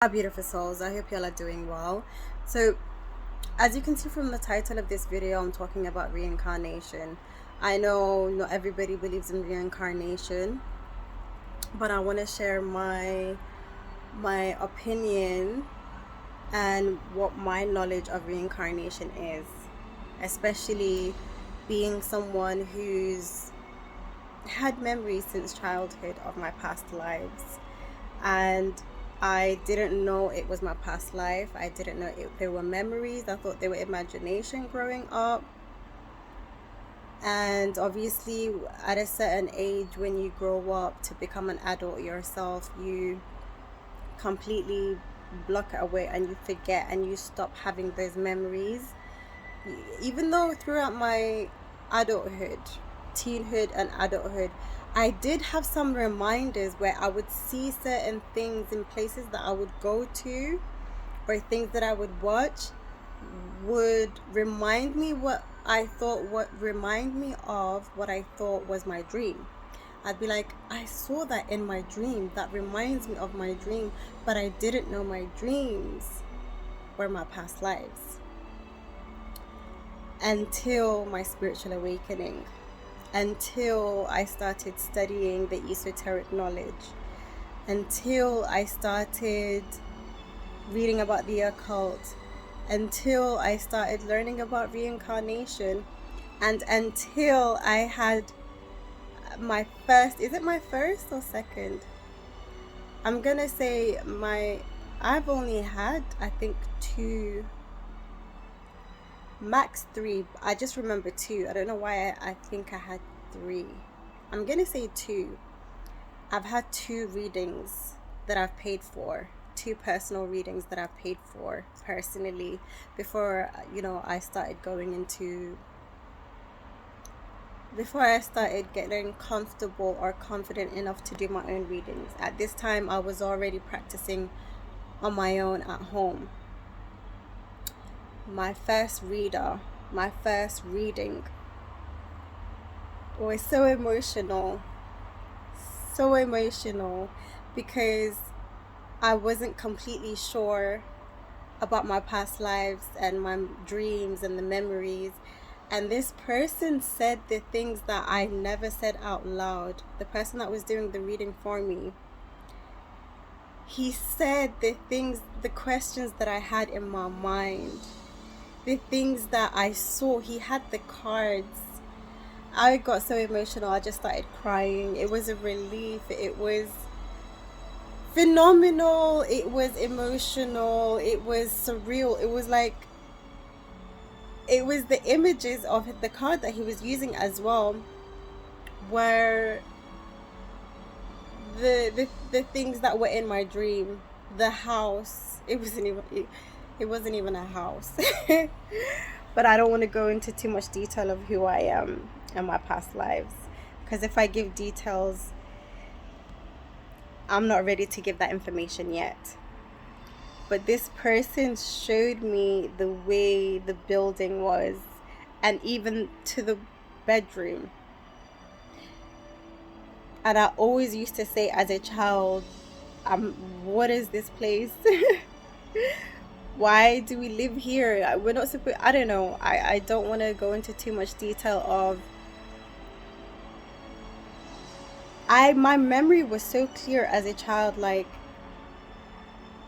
Our beautiful souls, I hope y'all are doing well. So, as you can see from the title of this video, I'm talking about reincarnation. I know not everybody believes in reincarnation, but I want to share my opinion and what my knowledge of reincarnation is, especially being someone who's had memories since childhood of my past lives, and I didn't know it was my past life. I didn't know they were memories. I thought they were imagination growing up. And obviously, at a certain age, when you grow up to become an adult yourself, you completely block it away and you forget and you stop having those memories. Even though throughout my adulthood, teenhood, and adulthood, I did have some reminders where I would see certain things in places that I would go to, or things that I would watch would remind me of what I thought was my dream. I'd be like, I saw that in my dream. That reminds me of my dream, but I didn't know my dreams were my past lives until my spiritual awakening, until I started studying the esoteric knowledge, until I started reading about the occult, until I started learning about reincarnation, and until I had my first, is it my first or second? I'm gonna say I've only had, I think, two, max three. I just remember two. I don't know why I think I had three. I'm gonna say two. I've had two readings that I've paid for, two personal readings that I've paid for personally before I started going into, before I started getting comfortable or confident enough to do my own readings. At this time, I was already practicing on my own at home. My first reading was so emotional, because I wasn't completely sure about my past lives and my dreams and the memories. And this person said the things that I never said out loud. The person that was doing the reading for me, he said the questions that I had in my mind, the things that I saw. He had the cards. I got so emotional, I just started crying. It was a relief. It was phenomenal. It was emotional. It was surreal. It was like, it was the images of the card that he was using as well, were the things that were in my dream. The house, it wasn't even a house. But I don't want to go into too much detail of who I am and my past lives, because if I give details, I'm not ready to give that information yet. But this person showed me the way the building was, and even to the bedroom. And I always used to say as a child, what is this place? Why do we live here? We're not supposed, I don't know. I don't want to go into too much detail of, my memory was so clear as a child. Like,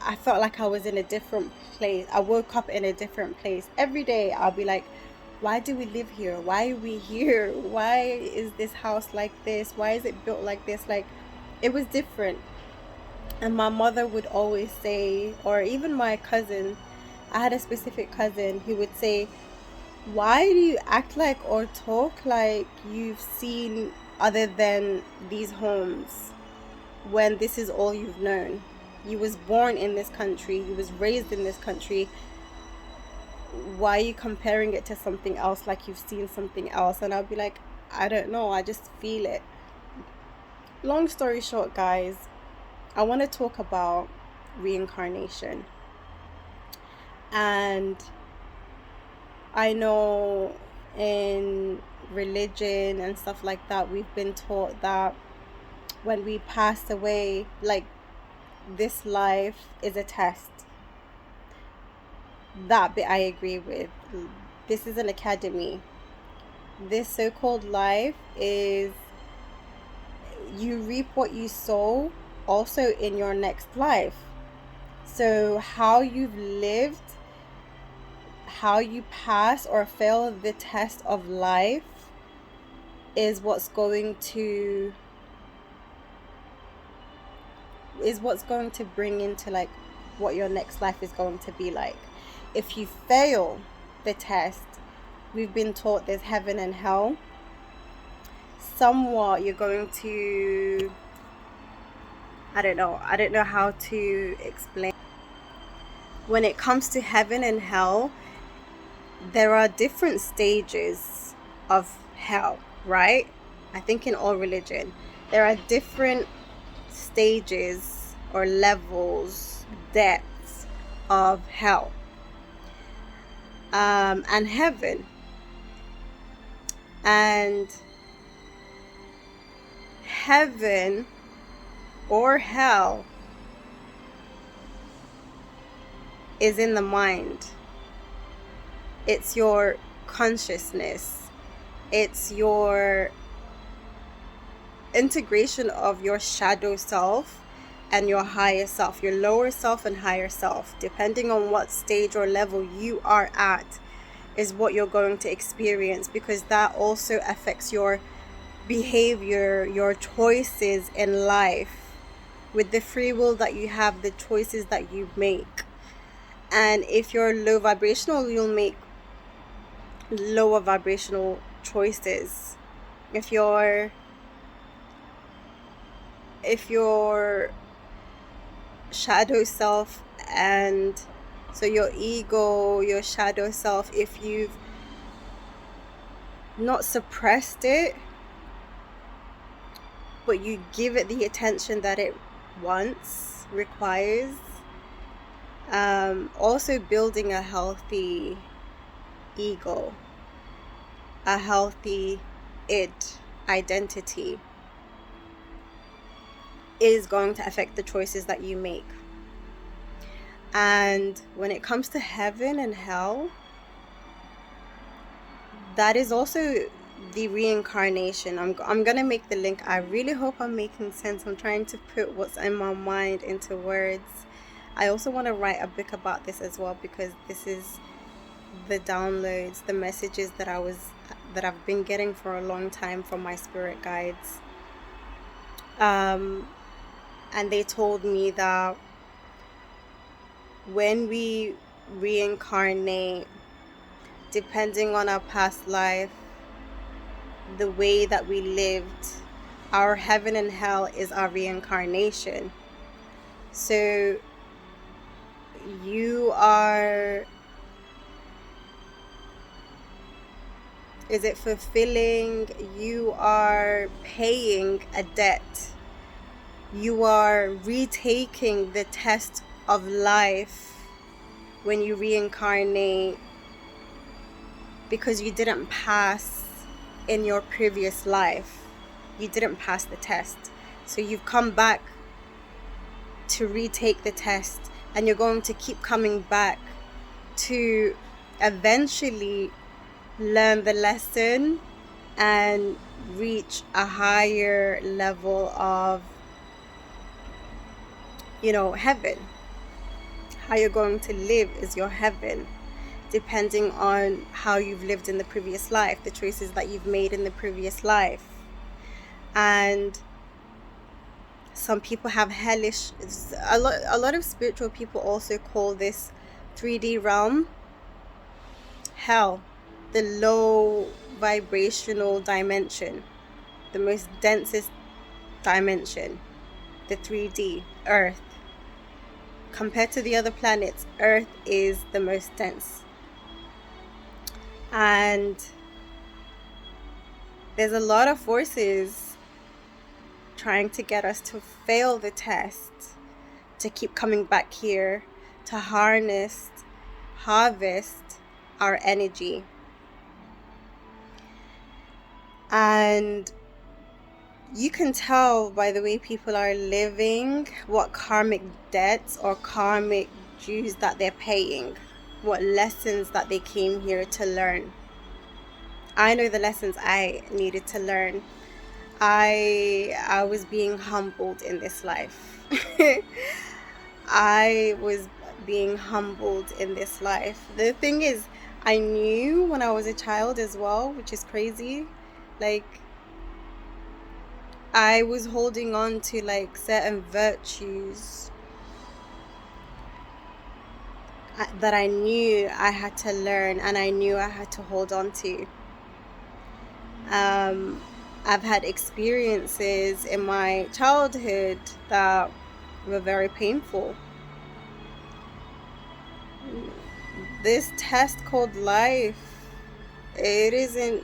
I felt like I was in a different place. I woke up in a different place. Every day I'll be like, why do we live here? Why are we here? Why is this house like this? Why is it built like this? Like, it was different. And my mother would always say, or even my cousin, I had a specific cousin who would say, why do you act like or talk like you've seen other than these homes when this is all you've known? You was born in this country, you was raised in this country. Why are you comparing it to something else like you've seen something else? And I'll be like, I don't know, I just feel it. Long story short, guys, I want to talk about reincarnation. And I know in religion and stuff like that, we've been taught that when we pass away, like, this life is a test. That bit I agree with. This is an academy. This so-called life is, you reap what you sow also in your next life. So how you've lived, how you pass or fail the test of life is what's going to bring into like what your next life is going to be like. If you fail the test, we've been taught there's heaven and hell. Somewhat you're going to, I don't know how to explain. When it comes to heaven and hell, there are different stages of hell, right? I think in all religion there are different stages or levels, depths of hell and heaven. And heaven or hell is in the mind. It's your consciousness. It's your integration of your shadow self and your higher self, your lower self and higher self. Depending on what stage or level you are at is what you're going to experience, because that also affects your behavior, your choices in life. With the free will that you have, the choices that you make. And if you're low vibrational, you'll make lower vibrational choices. If your shadow self, and so your ego, your shadow self, if you've not suppressed it, but you give it the attention that it wants, requires, also building a healthy ego, a healthy id, identity, is going to affect the choices that you make. And when it comes to heaven and hell, that is also the reincarnation. I'm gonna make the link. I really hope I'm making sense. I'm trying to put what's in my mind into words. I also want to write a book about this as well, because this is the downloads, the messages that I've been getting for a long time from my spirit guides. And they told me that when we reincarnate, depending on our past life, the way that we lived, our heaven and hell is our reincarnation. So you are, is it fulfilling? You are paying a debt. You are retaking the test of life when you reincarnate, because you didn't pass in your previous life. You didn't pass the test. So you've come back to retake the test, and you're going to keep coming back to eventually learn the lesson and reach a higher level of, heaven. How you're going to live is your heaven, depending on how you've lived in the previous life, the choices that you've made in the previous life. And some people have hellish, a lot of spiritual people also call this 3D realm hell, the low vibrational dimension, the most densest dimension, the 3D, Earth. Compared to the other planets, Earth is the most dense. And there's a lot of forces trying to get us to fail the test, to keep coming back here, to harvest our energy. And You can tell by the way people are living what karmic debts or karmic dues that they're paying, what lessons that they came here to learn. I know the lessons I needed to learn. I was being humbled in this life. I was being humbled in this life. The thing is, I knew when I was a child as well, which is crazy. Like, I was holding on to like certain virtues that I knew I had to learn and I knew I had to hold on to. I've had experiences in my childhood that were very painful. This test called life, it isn't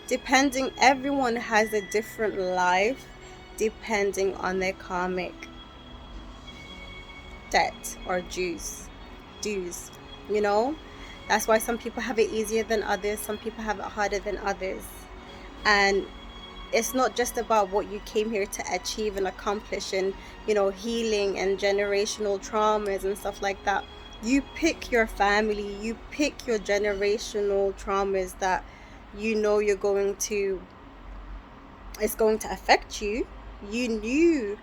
depending, everyone has a different life depending on their karmic debt or dues, you know. That's why some people have it easier than others, some people have it harder than others. And it's not just about what you came here to achieve and accomplish and, you know, healing and generational traumas and stuff like that. You pick your family, you pick your generational traumas that you know you're going to, it's going to affect you. You knew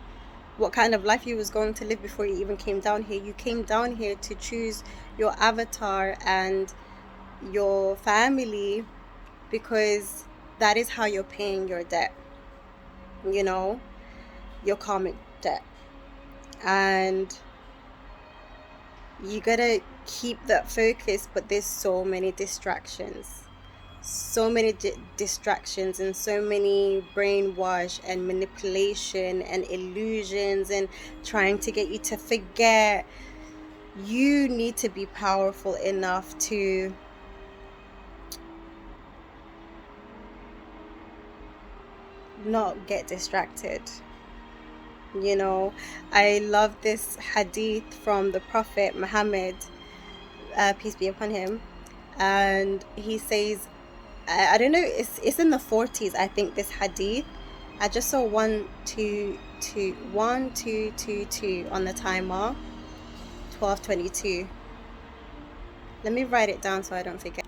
what kind of life you was going to live before you even came down here. You came down here to choose your avatar and your family because that is how you're paying your debt, you know, your karmic debt. And you gotta keep that focus, but there's so many distractions, distractions and so many brainwash and manipulation and illusions and trying to get you to forget. You need to be powerful enough to not get distracted. You know, I love this hadith from the Prophet Muhammad, peace be upon him, and he says, I don't know, it's in the 40s, I think, this hadith. I just saw 1222 on the timer, 1222. Let me write it down so I don't forget.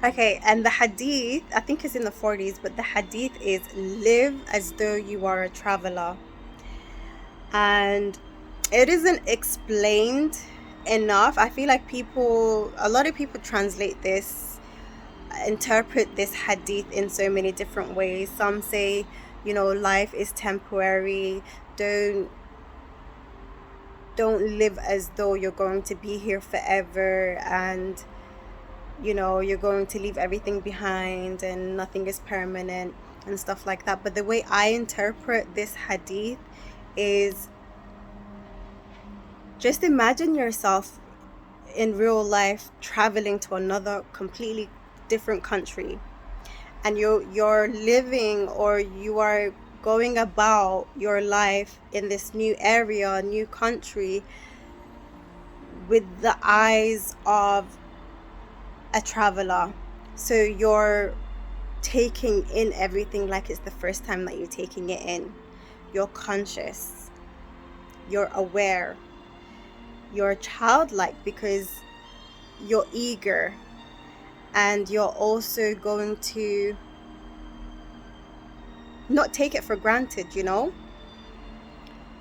Okay, and the hadith, I think it's in the 40s, but the hadith is live as though you are a traveler. And it isn't explained enough. I feel like a lot of people translate this, interpret this hadith in so many different ways. Some say, you know, life is temporary. Don't live as though you're going to be here forever and, you know, you're going to leave everything behind and nothing is permanent and stuff like that. But the way I interpret this hadith is, just imagine yourself in real life traveling to another completely different country, and you're living, or you are going about your life in this new area, new country, with the eyes of a traveler. So you're taking in everything like it's the first time that you're taking it in. You're conscious, you're aware, you're childlike because you're eager, and you're also going to not take it for granted, you know,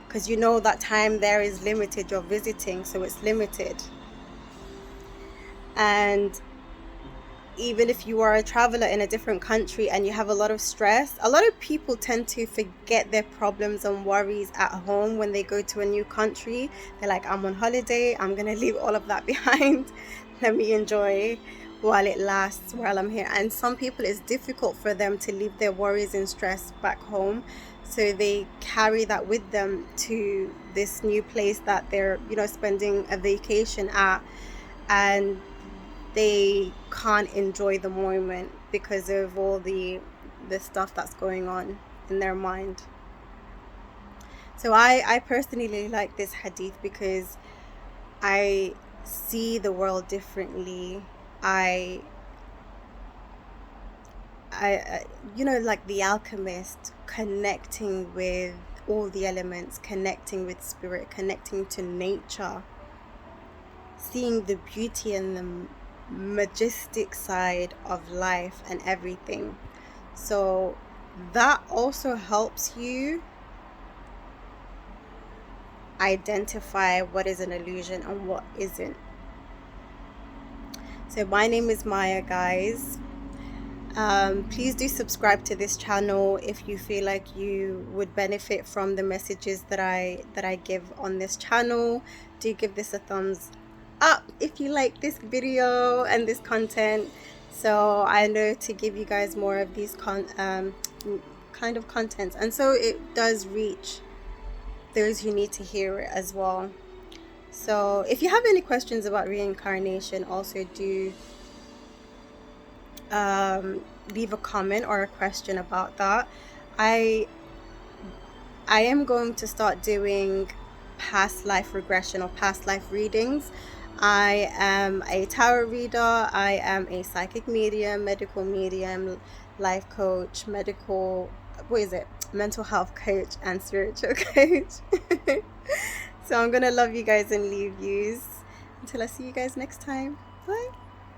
because you know that time there is limited. You're visiting, so it's limited. And even if you are a traveler in a different country and you have a lot of stress, a lot of people tend to forget their problems and worries at home when they go to a new country. They're like, I'm on holiday, I'm gonna leave all of that behind. Let me enjoy while it lasts, while I'm here. And some people, it's difficult for them to leave their worries and stress back home, so they carry that with them to this new place that they're, you know, spending a vacation at, and they can't enjoy the moment because of all the stuff that's going on in their mind. So I personally like this hadith because I see the world differently. I you know, like the alchemist, connecting with all the elements, connecting with spirit, connecting to nature, seeing the beauty and the majestic side of life and everything. So that also helps you identify what is an illusion and what isn't. So my name is Maya, guys. Please do subscribe to this channel if you feel like you would benefit from the messages that I give on this channel. Do give this a thumbs up if you like this video and this content, so I know to give you guys more of these kind of content, and so it does reach those who need to hear it as well. So if you have any questions about reincarnation, also do leave a comment or a question about that. I am going to start doing past life regression or past life readings. I am a tarot reader, I am a psychic medium, medical medium, life coach, mental health coach, and spiritual coach. So I'm gonna love you guys and leave yous until I see you guys next time. Bye.